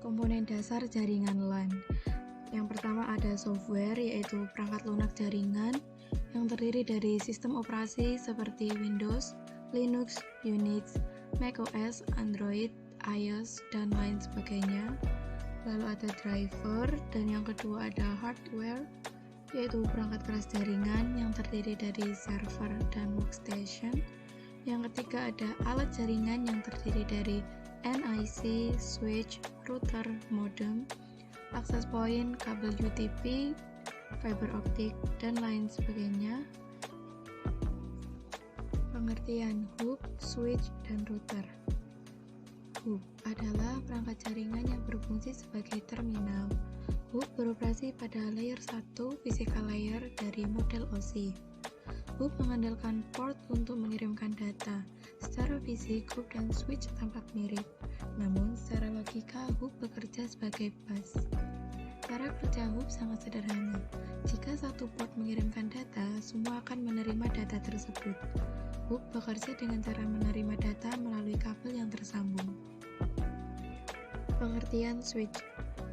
Komponen dasar jaringan LAN. Yang pertama ada software, yaitu perangkat lunak jaringan yang terdiri dari sistem operasi seperti Windows, Linux, Unix, macOS, Android, iOS, dan lain sebagainya. Lalu ada driver, dan yang kedua ada hardware, yaitu perangkat keras jaringan yang terdiri dari server dan workstation. Yang ketiga ada alat jaringan yang terdiri dari NIC, switch, router, modem, access point, kabel UTP, fiber optik, dan lain sebagainya. Pengertian hub, switch, dan router. Hub adalah perangkat jaringan yang berfungsi sebagai terminal. Hub beroperasi pada layer 1 physical layer dari model OSI. Hub mengandalkan port untuk mengirimkan data. Secara fisik, hub dan switch tampak mirip, namun secara logika hub bekerja sebagai bus. Cara kerja hub sangat sederhana. Jika satu port mengirimkan data, semua akan menerima data tersebut. Hub bekerja dengan cara menerima data melalui kabel yang tersambung. Pengertian switch.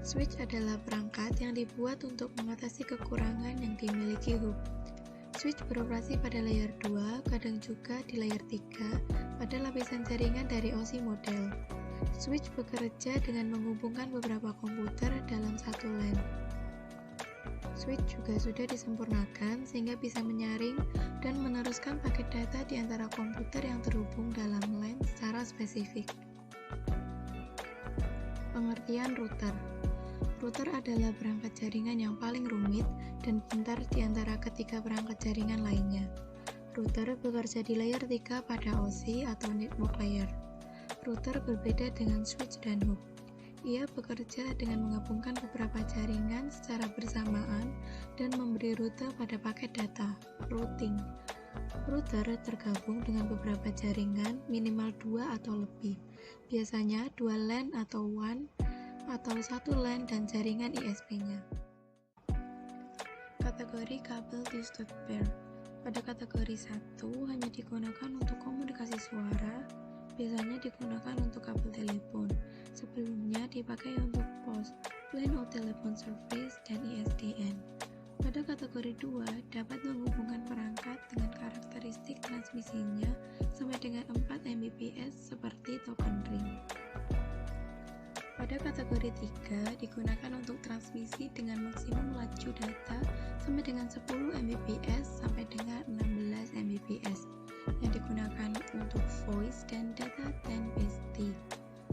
Switch adalah perangkat yang dibuat untuk mengatasi kekurangan yang dimiliki hub. Switch beroperasi pada layer 2, kadang juga di layer 3, pada lapisan jaringan dari OSI model. Switch bekerja dengan menghubungkan beberapa komputer dalam satu LAN. Switch juga sudah disempurnakan sehingga bisa menyaring dan meneruskan paket data di antara komputer yang terhubung dalam LAN secara spesifik. Pengertian router. Router adalah perangkat jaringan yang paling rumit dan pintar di antara ketiga perangkat jaringan lainnya. Router bekerja di layer 3 pada OSI atau network layer. Router berbeda dengan switch dan hub. Ia bekerja dengan menggabungkan beberapa jaringan secara bersamaan dan memberi rute pada paket data, routing. Router tergabung dengan beberapa jaringan, minimal 2 atau lebih. Biasanya 2 LAN atau WAN atau satu LAN dan jaringan ISP-nya. Kategori kabel twisted pair. Pada kategori 1 hanya digunakan untuk komunikasi suara, biasanya digunakan untuk kabel telepon. Sebelumnya dipakai untuk POS, Line of Telephone Service, dan ISDN. Pada kategori 2 dapat menghubungkan perangkat dengan karakteristik transmisinya sampai dengan 4 Mbps seperti token ring. Pada kategori 3 digunakan untuk transmisi dengan maksimum laju data sampai dengan 10 Mbps sampai dengan 16 Mbps yang digunakan untuk voice dan data 10BSD.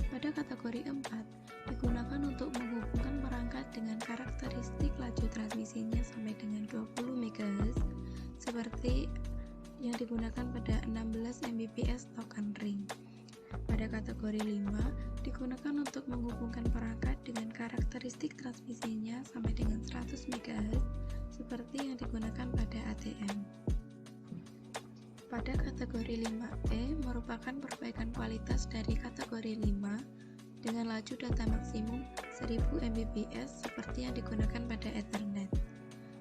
Pada kategori 4 digunakan untuk menghubungkan perangkat dengan karakteristik laju transmisinya sampai dengan 20 MHz seperti yang digunakan pada 16 Mbps token ring. Pada kategori 5 digunakan untuk menghubungkan perangkat dengan karakteristik transmisinya sampai dengan 100 MHz seperti yang digunakan pada ATM. Pada kategori 5E merupakan perbaikan kualitas dari kategori 5 dengan laju data maksimum 1000 Mbps seperti yang digunakan pada Ethernet.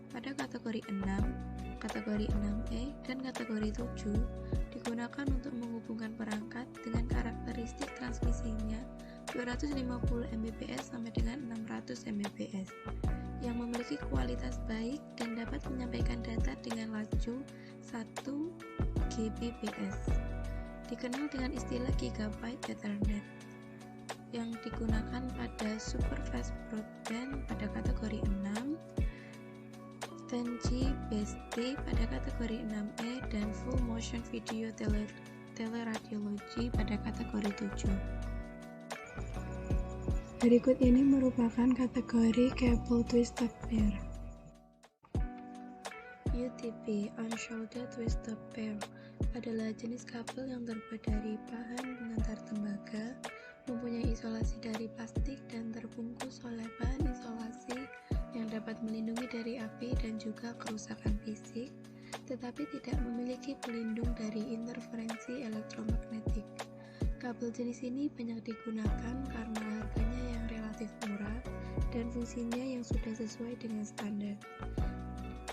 Pada kategori 6, kategori 6E, dan kategori 7 digunakan untuk menghubungkan perangkat dengan karakteristik transmisinya 250 Mbps sampai dengan 600 Mbps yang memiliki kualitas baik dan dapat menyampaikan data dengan laju 1 Gbps. Dikenal dengan istilah Gigabyte Ethernet yang digunakan pada super fast broadband pada kategori 6, 10G BSD pada kategori 6E, dan full motion video teleradiologi pada kategori 7. Berikut ini merupakan kategori kabel twisted pair. UTP (Unshielded Twisted Pair) adalah jenis kabel yang terbuat dari bahan pengantar tembaga, mempunyai isolasi dari plastik dan terbungkus oleh bahan isolasi yang dapat melindungi dari api dan juga kerusakan fisik, tetapi tidak memiliki pelindung dari interferensi elektromagnetik. Kabel jenis ini banyak digunakan karena harganya yang relatif murah dan fungsinya yang sudah sesuai dengan standar.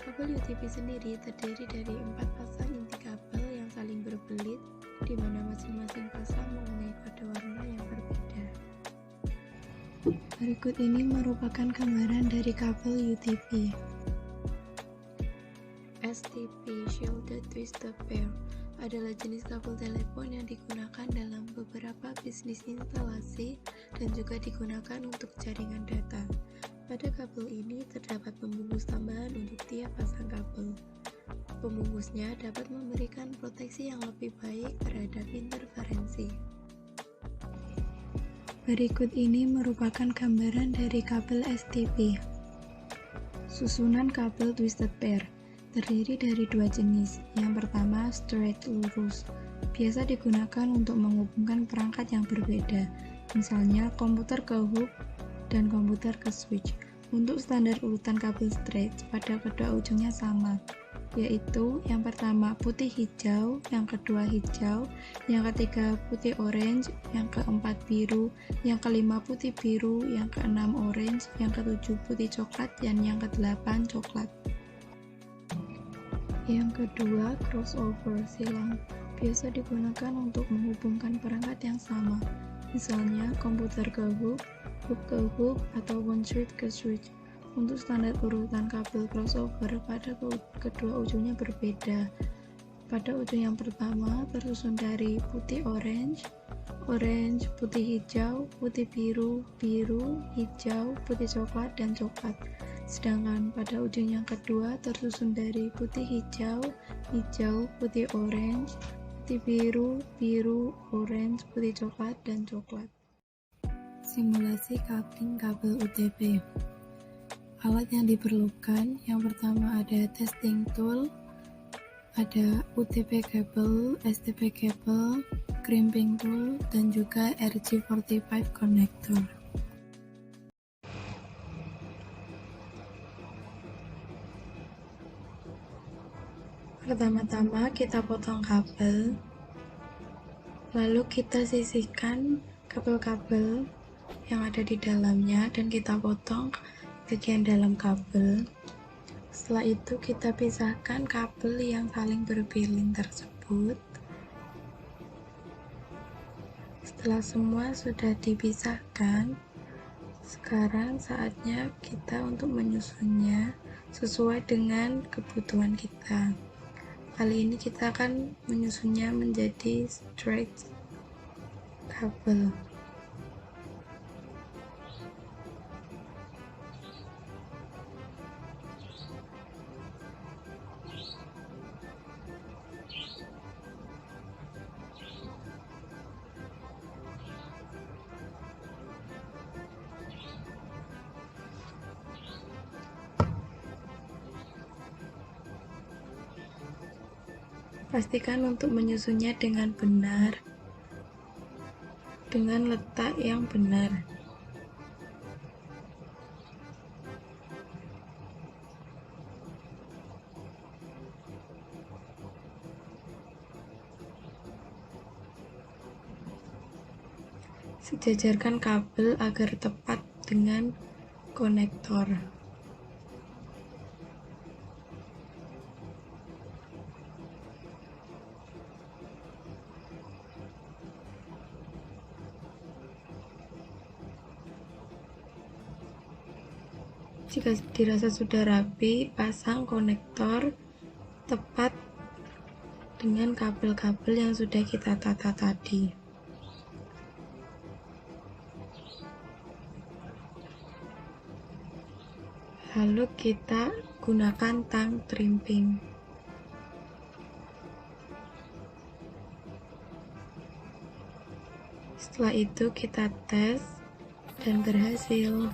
Kabel UTP sendiri terdiri dari 4 pasang inti kabel yang saling berbelit, di mana masing-masing pasang mempunyai kode warna yang berbeda. Berikut ini merupakan gambaran dari kabel UTP. STP Shielded Twisted Pair adalah jenis kabel telepon yang digunakan dalam beberapa bisnis instalasi dan juga digunakan untuk jaringan data. Pada kabel ini terdapat pembungkus tambahan untuk tiap pasang kabel. Pembungkusnya dapat memberikan proteksi yang lebih baik terhadap interferensi. Berikut ini merupakan gambaran dari kabel STP. Susunan kabel twisted pair terdiri dari dua jenis. Yang pertama, straight lurus, biasa digunakan untuk menghubungkan perangkat yang berbeda, misalnya komputer ke hub dan komputer ke switch. Untuk standar urutan kabel straight pada kedua ujungnya sama, yaitu yang pertama putih hijau, yang kedua hijau, yang ketiga putih orange, yang keempat biru, yang kelima putih biru, yang keenam orange, yang ketujuh putih coklat, dan yang kedelapan coklat. Yang kedua, crossover silang, biasa digunakan untuk menghubungkan perangkat yang sama, misalnya komputer ke hub ke hub, ataupun switch ke switch. Untuk standar urutan kabel crossover pada kedua ujungnya berbeda. Pada ujung yang pertama tersusun dari putih orange, orange, putih hijau, putih biru, biru, hijau, putih coklat, dan coklat. Sedangkan pada ujung yang kedua tersusun dari putih hijau, hijau, putih orange, putih biru, biru, orange, putih coklat, dan coklat. Simulasi coupling kabel UTP. Alat yang diperlukan, yang pertama ada testing tool, ada UTP cable, STP cable, crimping tool, dan juga RG45 connector. Pertama-tama kita potong kabel, lalu kita sisihkan kabel-kabel yang ada di dalamnya dan kita potong bagian dalam kabel. Setelah itu kita pisahkan kabel yang saling berpiling tersebut. Setelah semua sudah dipisahkan, sekarang saatnya kita untuk menyusunnya sesuai dengan kebutuhan kita. Kali ini kita akan menyusunnya menjadi straight kabel. Pastikan untuk menyusunnya dengan benar, dengan letak yang benar. Sejajarkan kabel agar tepat dengan konektor. Jika dirasa sudah rapi, pasang konektor tepat dengan kabel-kabel yang sudah kita tata tadi. Lalu kita gunakan tang crimping. Setelah itu kita tes dan berhasil.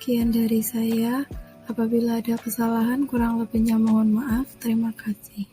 Sekian dari saya. Apabila ada kesalahan, kurang lebihnya mohon maaf. Terima kasih.